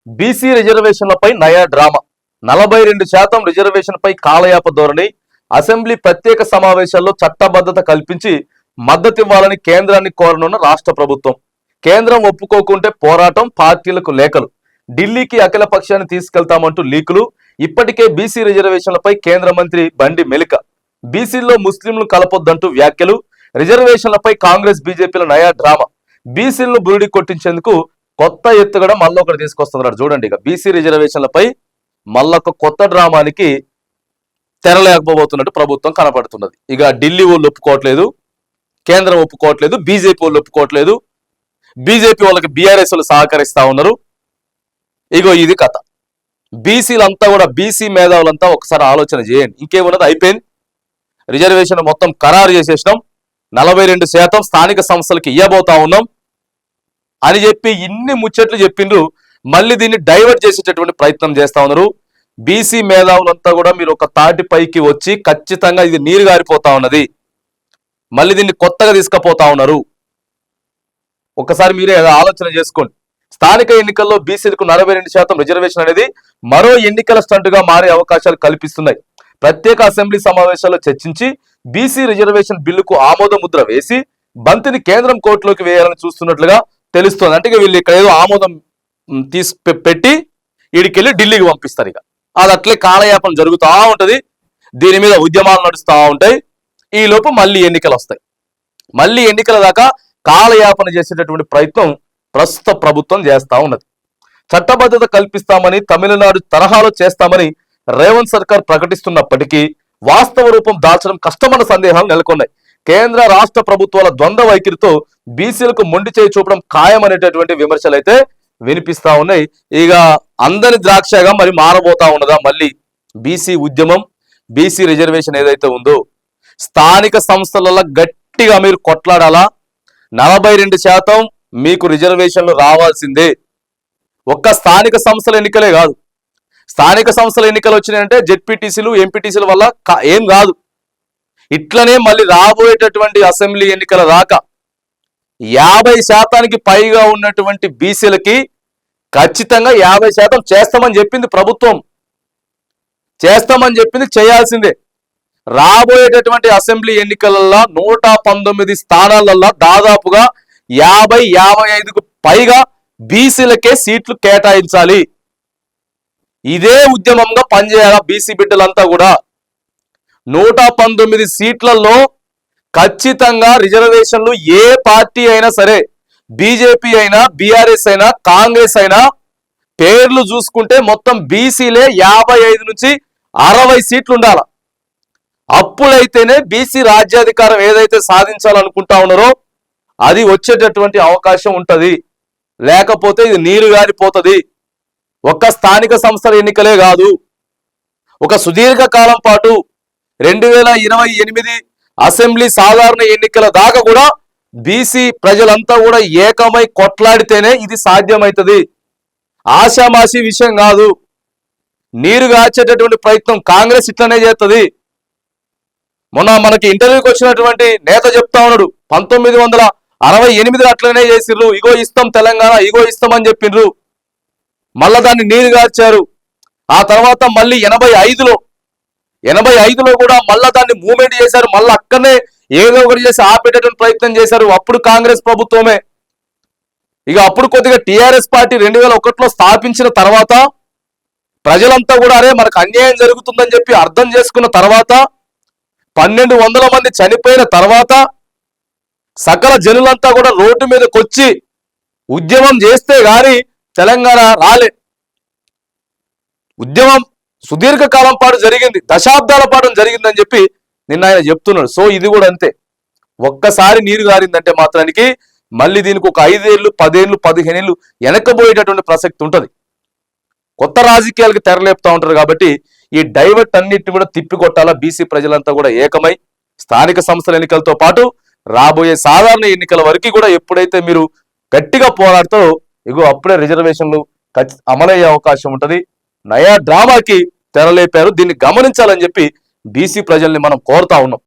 BC రిజర్వేషన్లపై నయా drama 42% రిజర్వేషన్పై కాలయాప ధోరణి assembly ప్రత్యేక సమావేశాల్లో చట్టబద్ధత కల్పించి మద్దతివ్వాలని కేంద్రాన్ని కోరనున్న రాష్ట్ర ప్రభుత్వం. కేంద్రం ఒప్పుకోకుంటే పోరాటం, పార్టీలకు లేఖలు. ఢిల్లీకి అఖిల పక్షాన్ని తీసుకెళ్తామంటూ లీకులు. ఇప్పటికే బీసీ రిజర్వేషన్లపై కేంద్ర మంత్రి బండి మెలిక బీసీల్లో ముస్లింలు కలపొద్దంటూ వ్యాఖ్యలు. రిజర్వేషన్లపై కాంగ్రెస్ బీజేపీల నయా డ్రామా. బీసీలను బురిడి కొట్టించేందుకు కొత్త ఎత్తుగడ మళ్ళొకటి తీసుకొస్తున్నారు. చూడండి, ఇక బీసీ రిజర్వేషన్లపై మళ్ళొక కొత్త డ్రామానికి తెరలేకపోతున్నట్టు ప్రభుత్వం కనపడుతున్నది. ఇక ఢిల్లీ వాళ్ళు ఒప్పుకోవట్లేదు, కేంద్రం ఒప్పుకోవట్లేదు, బీజేపీ వాళ్ళు ఒప్పుకోవట్లేదు, బీజేపీ వాళ్ళకి బీఆర్ఎస్ వాళ్ళు సహకరిస్తా ఉన్నారు. ఇగో ఇది కథ. బీసీలంతా కూడా, బీసీ మేధావులంతా ఒకసారి ఆలోచన చేయండి. ఇంకేమున్నది, అయిపోయింది. రిజర్వేషన్ మొత్తం ఖరారు చేసేసినాం, 42% స్థానిక సంస్థలకి ఇవ్వబోతా ఉన్నాం అని చెప్పి ఇన్ని ముచ్చట్లు చెప్పిండ్రు. మళ్ళీ దీన్ని డైవర్ట్ చేసేటటువంటి ప్రయత్నం చేస్తా ఉన్నారు. బీసీ మేధావులంతా కూడా మీరు ఒక తాటి పైకి వచ్చి ఖచ్చితంగా ఇది నీరు గారిపోతా ఉన్నది, మళ్ళీ దీన్ని కొత్తగా తీసుకుపోతా ఉన్నారు. ఒకసారి మీరే ఆలోచన చేసుకోండి. స్థానిక ఎన్నికల్లో బీసీలకు 42% రిజర్వేషన్ అనేది మరో ఎన్నికల స్టంటుగా మారే అవకాశాలు కల్పిస్తున్నాయి. ప్రత్యేక అసెంబ్లీ సమావేశాల్లో చర్చించి బీసీ రిజర్వేషన్ బిల్లుకు ఆమోద ముద్ర వేసి బంతిని కేంద్రం కోర్టులోకి వేయాలని చూస్తున్నట్లుగా తెలుస్తోంది. అంటే వీళ్ళు ఇక్కడ ఏదో ఆమోదం పెట్టి వీడికెళ్ళి ఢిల్లీకి పంపిస్తారు. ఇక అది అట్లే కాలయాపన జరుగుతూ ఉంటది, దీని మీద ఉద్యమాలు నడుస్తూ ఉంటాయి. ఈ లోపు మళ్ళీ ఎన్నికలు వస్తాయి. మళ్ళీ ఎన్నికల దాకా కాలయాపన చేసేటటువంటి ప్రయత్నం ప్రస్తుత ప్రభుత్వం చేస్తా ఉన్నది. చట్టబద్ధత కల్పిస్తామని, తమిళనాడు తరహాలో చేస్తామని రేవంత్ సర్కార్ ప్రకటిస్తున్నప్పటికీ వాస్తవ రూపం దాల్చడం కష్టమన్న సందేహాలు నెలకొన్నాయి. కేంద్ర రాష్ట్ర ప్రభుత్వాల ద్వంద్వ వైఖరితో బీసీలకు మొండి చేయి చూపడం ఖాయమనేటటువంటి విమర్శలు అయితే వినిపిస్తా ఉన్నాయి. ఇక అందరి ద్రాక్షగా మరి మారబోతా ఉన్నదా మళ్ళీ బీసీ ఉద్యమం? బీసీ రిజర్వేషన్ ఏదైతే ఉందో స్థానిక సంస్థలలో గట్టిగా మీరు కొట్లాడాలా. 42% మీకు రిజర్వేషన్లు రావాల్సిందే. ఒక్క స్థానిక సంస్థల ఎన్నికలే కాదు, స్థానిక సంస్థల ఎన్నికలు వచ్చినాయంటే జెడ్పీటీసీలు, ఎంపీటీసీల వల్ల ఏం కాదు. ఇట్లనే మళ్ళీ రాబోయేటటువంటి అసెంబ్లీ ఎన్నికల దాకా 50% పైగా ఉన్నటువంటి బీసీలకి ఖచ్చితంగా 50% చేస్తామని చెప్పింది ప్రభుత్వం. చేస్తామని చెప్పింది, చేయాల్సిందే. రాబోయేటటువంటి అసెంబ్లీ ఎన్నికలలో 119 స్థానాలలో దాదాపుగా 50-55కు పైగా బీసీలకే సీట్లు కేటాయించాలి. ఇదే ఉద్యమంగా పనిచేయాల బీసీ బిడ్డలంతా కూడా. 119 సీట్లలో ఖచ్చితంగా రిజర్వేషన్లు ఏ పార్టీ అయినా సరే, బీజేపీ అయినా, బీఆర్ఎస్ అయినా, కాంగ్రెస్ అయినా, పేర్లు చూసుకుంటే మొత్తం బీసీలే 55 నుంచి 60 సీట్లు ఉండాల. అప్పులైతేనే బీసీ రాజ్యాధికారం ఏదైతే సాధించాలనుకుంటా ఉన్నారో అది వచ్చేటటువంటి అవకాశం ఉంటది. లేకపోతే ఇది నీరు గారిపోతుంది. ఒక్క స్థానిక సంస్థల ఎన్నికలే కాదు, ఒక సుదీర్ఘ కాలం పాటు 2028 అసెంబ్లీ సాధారణ ఎన్నికల దాకా కూడా బీసీ ప్రజలంతా కూడా ఏకమై కొట్లాడితేనే ఇది సాధ్యమవుతుంది. ఆషామాషి విషయం కాదు. నీరు గార్చేటటువంటి ప్రయత్నం కాంగ్రెస్ ఇట్లనే చేస్తుంది. మొన్న మనకి ఇంటర్వ్యూకి వచ్చినటువంటి నేత చెప్తా ఉన్నాడు, 1968 అట్లనే చేసిర్రు, ఇగో ఇస్తాం తెలంగాణ, ఇగో ఇస్తామని చెప్పిండ్రు. మళ్ళా దాన్ని నీరు గార్చారు. ఆ తర్వాత మళ్ళీ 85లో కూడా మళ్ళా దాన్ని మూవ్మెంట్ చేశారు. మళ్ళీ అక్కడనే ఏదో ఒకటి చేసి ఆపేటటువంటి ప్రయత్నం చేశారు. అప్పుడు కాంగ్రెస్ ప్రభుత్వమే. ఇక అప్పుడు కొద్దిగా టీఆర్ఎస్ పార్టీ 2001లో స్థాపించిన తర్వాత ప్రజలంతా కూడా అరే మనకు అన్యాయం జరుగుతుందని చెప్పి అర్థం చేసుకున్న తర్వాత 1200 మంది చనిపోయిన తర్వాత సకల జనులంతా కూడా రోడ్డు మీదకి వచ్చి ఉద్యమం చేస్తే గాని తెలంగాణ రాలే. ఉద్యమం సుదీర్ఘకాలం పాటు జరిగింది, దశాబ్దాల పాటు జరిగిందని చెప్పి నిన్న ఆయన చెప్తున్నాడు. సో ఇది కూడా అంతే. ఒక్కసారి నీరు గారిందంటే మాత్రానికి మళ్ళీ దీనికి ఒక 5 ఏళ్ళు, 10 ఏళ్ళు, 15 ఏళ్ళు వెనకపోయేటటువంటి ప్రసక్తి ఉంటుంది. కొత్త రాజకీయాలకు తెరలేపుతా ఉంటారు. కాబట్టి ఈ డైవర్ట్ అన్నిటిని కూడా తిప్పికొట్టాలా. బీసీ ప్రజలంతా కూడా ఏకమై స్థానిక సంస్థల ఎన్నికలతో పాటు రాబోయే సాధారణ ఎన్నికల వరకు కూడా ఎప్పుడైతే మీరు గట్టిగా పోరాడతారో ఇగో అప్పుడే రిజర్వేషన్లు అమలయ్యే అవకాశం ఉంటుంది. నయా డ్రామాకి తెరలేపారు. దీన్ని గమనించాలని చెప్పి బీసీ ప్రజల్ని మనం కోరుతా ఉన్నాం.